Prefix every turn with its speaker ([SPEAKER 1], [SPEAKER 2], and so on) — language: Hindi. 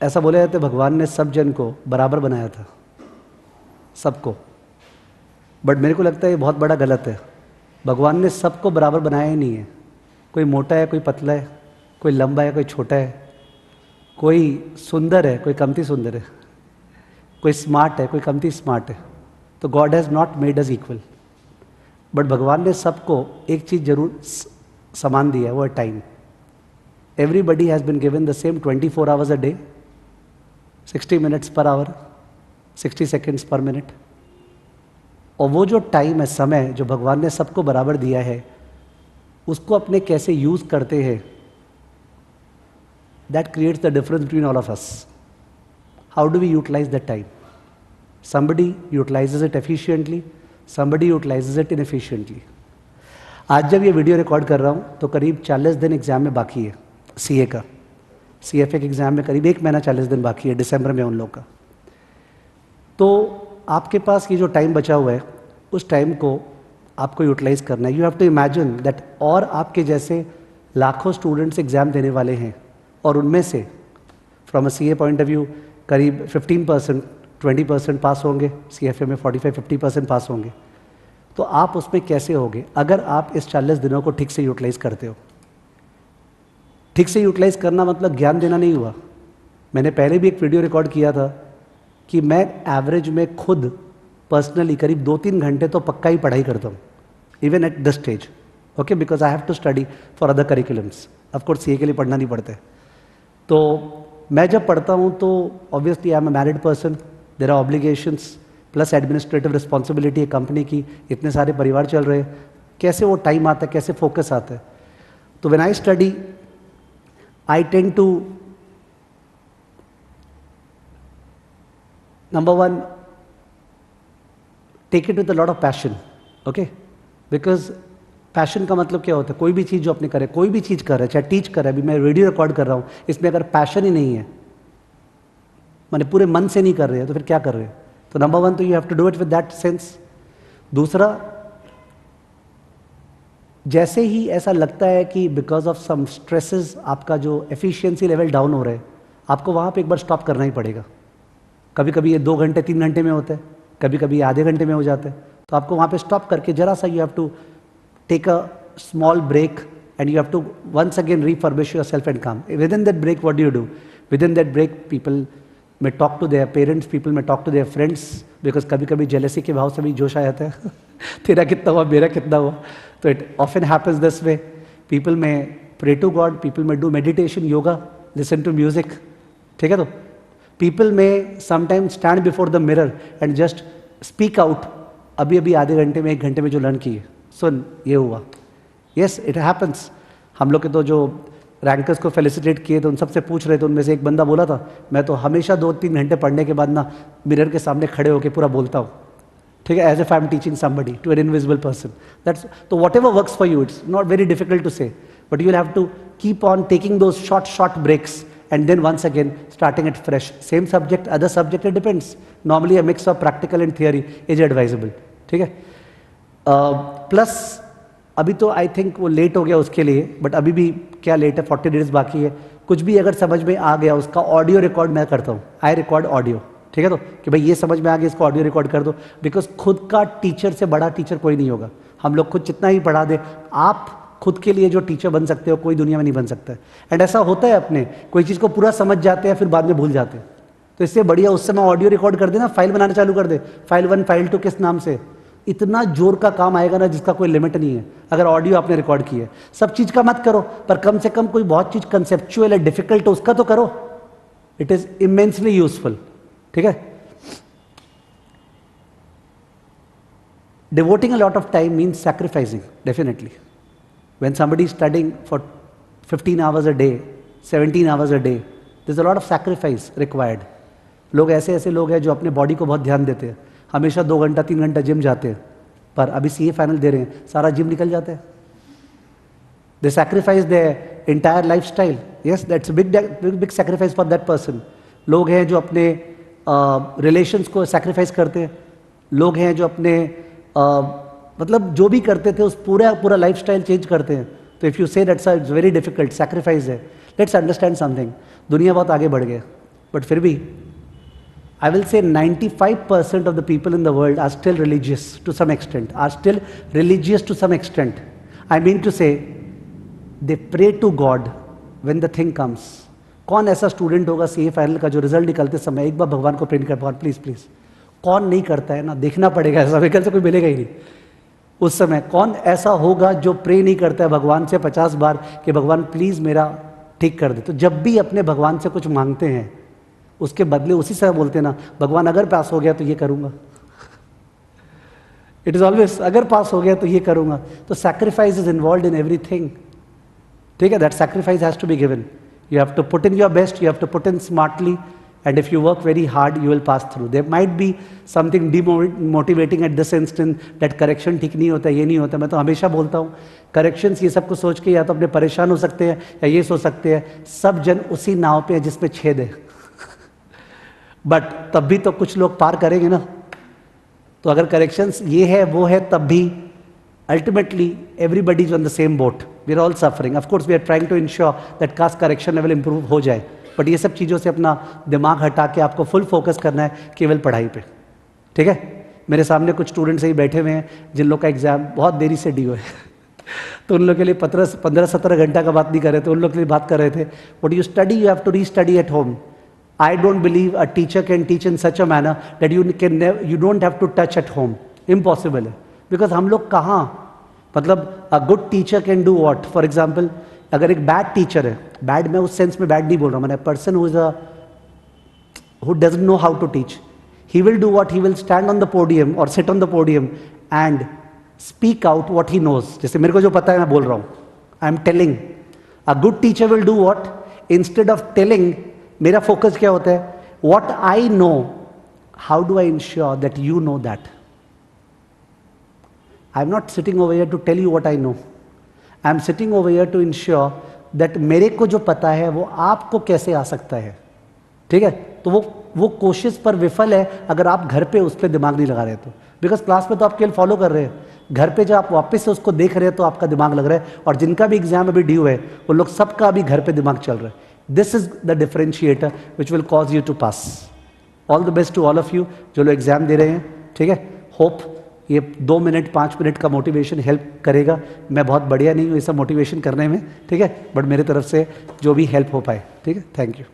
[SPEAKER 1] ऐसा बोला जाता है भगवान ने सब जन को बराबर बनाया था, सबको। बट मेरे को लगता है ये बहुत बड़ा गलत है। भगवान ने सबको बराबर बनाया ही नहीं है। कोई मोटा है, कोई पतला है, कोई लंबा है, कोई छोटा है, कोई सुंदर है, कोई कमती सुंदर है, कोई स्मार्ट है, कोई कमती स्मार्ट है। तो God has not made us equal. But भगवान ने सबको एक चीज़ जरूर समान दिया है, वो है time. Everybody has been given the same 24 hours a day, 60 minutes per hour, 60 seconds पर मिनट। और वो जो टाइम है, समय जो भगवान ने सबको बराबर दिया है, उसको अपने कैसे यूज़ करते हैं, that creates the difference between all of us. How do we utilise that time? somebody utilizes it efficiently, somebody utilizes it inefficiently. आज जब ये वीडियो रिकॉर्ड कर रहा हूँ तो करीब 40 दिन एग्ज़ाम में बाकी है सीए का। सीएफए के एग्ज़ाम में करीब 1 महीना 40 दिन बाकी है, दिसंबर में उन लोग का। तो आपके पास ये जो टाइम बचा हुआ है, उस टाइम को आपको यूटिलाइज करना है। You have to imagine that और आपके जैसे लाखों स्टूडेंट्स एग्ज़ाम देने वाले हैं, और उनमें से from a CA point of view करीब 15% 20% पास होंगे, सीएफए में 45-50% पास होंगे। तो आप उसमें कैसे होगे अगर आप इस 40 दिनों को ठीक से यूटिलाइज करते हो? ठीक से यूटिलाइज करना मतलब ज्ञान देना नहीं हुआ। मैंने पहले भी एक वीडियो रिकॉर्ड किया था कि मैं एवरेज में खुद पर्सनली करीब 2-3 घंटे तो पक्का ही पढ़ाई करता हूँ, even at this stage, okay, because I have to study for other curriculums. Of course CA के लिए पढ़ना नहीं पड़ता है। तो मैं जब पढ़ता हूँ तो obviously I am a married person, there are obligations plus administrative responsibility है कंपनी की, इतने सारे परिवार चल रहे हैं, कैसे वो टाइम आता है, कैसे फोकस आता है? तो when I study I tend to, number 1, take it with a lot of passion, okay, because passion का मतलब क्या होता है? कोई भी चीज़ जो आपने करे, कोई भी चीज़ कर रहे हैं, चाहे टीच कर रहे हैं, अभी मैं वीडियो रिकॉर्ड कर रहा हूँ, इसमें अगर पैशन ही नहीं है, माने पूरे मन से नहीं कर रहे हैं, तो फिर क्या कर रहे हैं? तो नंबर 1 तो you have to do it with that sense. दूसरा, जैसे ही ऐसा लगता है कि बिकॉज ऑफ सम स्ट्रेसेस आपका जो एफिशिएंसी लेवल डाउन हो रहा है, आपको वहाँ पे एक बार स्टॉप करना ही पड़ेगा। कभी कभी ये 2 घंटे 3 घंटे में होता है, कभी कभी आधे घंटे में हो जाता है। तो आपको वहाँ पे स्टॉप करके जरा सा you have to take a small break and you have to once again refurbish yourself and come. Within that break, what do you do? Within that break, people may talk to their parents, people may talk to their friends, because कभी कभी jealousy के भाव से भी जोश आ जाता है तेरा कितना हुआ, मेरा कितना हुआ। तो it often happens this way. People may pray to God, people may do meditation, yoga, listen to music, ठीक है? तो people may sometimes stand before the mirror and just speak out, अभी अभी आधे घंटे में 1 घंटे में जो लर्न किए, सुन ये हुआ। Yes, it happens. हम लोग के तो जो रैंकर्स को फेलिसिटेट किए थे, उन सबसे पूछ रहे थे, उनमें से एक बंदा बोला था, मैं तो हमेशा 2-3 घंटे पढ़ने के बाद ना मिरर के सामने खड़े होकर पूरा बोलता हूँ, ठीक है, as if I am teaching somebody to an invisible person. That's तो whatever works for you, it's not very difficult to say, but you will have to keep on taking those short breaks and then once again starting it fresh. Same subject, other subject, it depends. Normally a mix of practical and theory is advisable, ठीक है? प्लस अभी तो आई थिंक वो लेट हो गया उसके लिए, बट अभी भी क्या लेट है, 40 डेज बाकी है। कुछ भी अगर समझ में आ गया, उसका ऑडियो रिकॉर्ड मैं करता हूँ, आई रिकॉर्ड ऑडियो, ठीक है? तो कि भाई ये समझ में आ गया, इसको ऑडियो रिकॉर्ड कर दो, बिकॉज खुद का टीचर से बड़ा टीचर कोई नहीं होगा। हम लोग खुद जितना ही पढ़ा दे, आप खुद के लिए जो टीचर बन सकते हो, कोई दुनिया में नहीं बन सकता है। एंड ऐसा होता है, अपने कोई चीज़ को पूरा समझ जाते हैं, फिर बाद में भूल जाते हैं। तो इससे बढ़िया उस समय ऑडियो रिकॉर्ड कर देना, फाइल बनाना चालू कर दे, फाइल 1 फाइल 2 किस नाम से, इतना जोर का काम आएगा ना जिसका कोई लिमिट नहीं है, अगर ऑडियो आपने रिकॉर्ड की है। सब चीज़ का मत करो, पर कम से कम कोई बहुत चीज़ कंसेप्चुअल है, डिफिकल्ट है, उसका तो करो। इट इज़ इमेंसली यूजफुल, ठीक है? Devoting a lot of time means sacrificing, definitely. When somebody is studying for 15 hours a day, 17 hours a day, there's a lot of sacrifice required. लोग ऐसे लोग हैं जो अपने बॉडी को बहुत ध्यान देते हैं, हमेशा 2 घंटा 3 घंटा जिम जाते हैं, पर अभी सीए फाइनल दे रहे हैं, सारा जिम निकल जाता है। They sacrifice their entire lifestyle. Yes, that's a big sacrifice for that person. लोग हैं जो अपने relations को sacrifice करते हैं, लोग हैं जो अपने मतलब जो भी करते थे उस पूरा लाइफस्टाइल चेंज करते हैं। तो इफ़ यू से that's it's very difficult, sacrifice है। लेट्स अंडरस्टैंड समथिंग, दुनिया बहुत आगे बढ़ गया, बट फिर भी I will say 95% of the people in the world are still religious to some extent, are still religious to some extent. I mean to say, they pray to God when the thing comes. कौन ऐसा स्टूडेंट होगा सीए फाइनल का जो रिजल्ट निकलते समय एक बार भगवान को प्रे नहीं कर, भगवान प्लीज प्लीज? कौन नहीं करता है ना? देखना पड़ेगा, ऐसा व्हीकल से कोई मिलेगा ही नहीं उस समय। कौन ऐसा होगा जो प्रे नहीं करता है भगवान से 50 बार कि भगवान प्लीज मेरा ठीक कर दे? तो जब भी अपने भगवान से कुछ मांगते हैं उसके बदले उसी समय बोलते हैं ना, भगवान अगर पास हो गया तो ये करूंगा। इट इज ऑलवेज अगर पास हो गया तो ये करूंगा। तो sacrifice is involve in everything, ठीक है? That sacrifice has to be given. You have to put in your best, you have to put in smartly, and if you work very hard you will pass through. There might be something demotivating at this instant, that correction ठीक नहीं होता, ये नहीं होता। मैं तो हमेशा बोलता हूँ करेक्शंस ये सब कुछ सोच के या तो अपने परेशान हो सकते हैं या ये सोच सकते हैं सब जन उसी नाव पे है जिसमें छेद है। बट तब भी तो कुछ लोग पार करेंगे ना। तो अगर करेक्शंस ये है वो है तब भी ultimately everybody is on the same boat, we are all suffering. Of course we are trying to ensure that cost correction level improve हो जाए, बट ये सब चीज़ों से अपना दिमाग हटा के आपको फुल फोकस करना है केवल पढ़ाई पे, ठीक है? मेरे सामने कुछ स्टूडेंट्स ही बैठे हुए हैं जिन लोग का एग्जाम बहुत देरी से ड्यू है तो उन लोग के लिए 15-17 घंटा का बात नहीं कर रहे थे, उन लोग के लिए बात कर रहे थे what you study you have to restudy at home. I don't believe a teacher can teach in such a manner that you don't have to touch at home. Impossible है, because हम लोग कहाँ, मतलब a good teacher can do what? For example, अगर एक bad teacher है, bad मैं उस sense में bad नहीं बोल रहा, मैंने person who doesn't know how to teach, he will do what? He will stand on the podium or sit on the podium and speak out what he knows. जैसे मेरे को जो पता है मैं बोल रहा हूँ, I am telling. A good teacher will do what? Instead of telling, मेरा फोकस क्या होता है? What I know, how do I ensure that you know that? I am not sitting over here to tell you what I know, I am sitting over here to ensure that मेरे को जो पता है वो आपको कैसे आ सकता है, ठीक है? तो वो कोशिश पर विफल है अगर आप घर पे उस पर दिमाग नहीं लगा रहे तो, बिकॉज क्लास में तो आप केवल फॉलो कर रहे हैं, घर पे जब आप वापस से उसको देख रहे हैं तो आपका दिमाग लग रहा है। और जिनका भी एग्जाम अभी ड्यू है वो लोग सबका अभी घर पे दिमाग चल रहा है। This is the differentiator which will cause you to pass. All the best to all of you जो लोग एग्जाम दे रहे हैं, ठीक है? होप ये 2 मिनट 5 मिनट का मोटिवेशन हेल्प करेगा। मैं बहुत बढ़िया नहीं हूँ ये सब मोटिवेशन करने में, ठीक है? बट मेरे तरफ से जो भी हेल्प हो पाए, ठीक है? Thank you.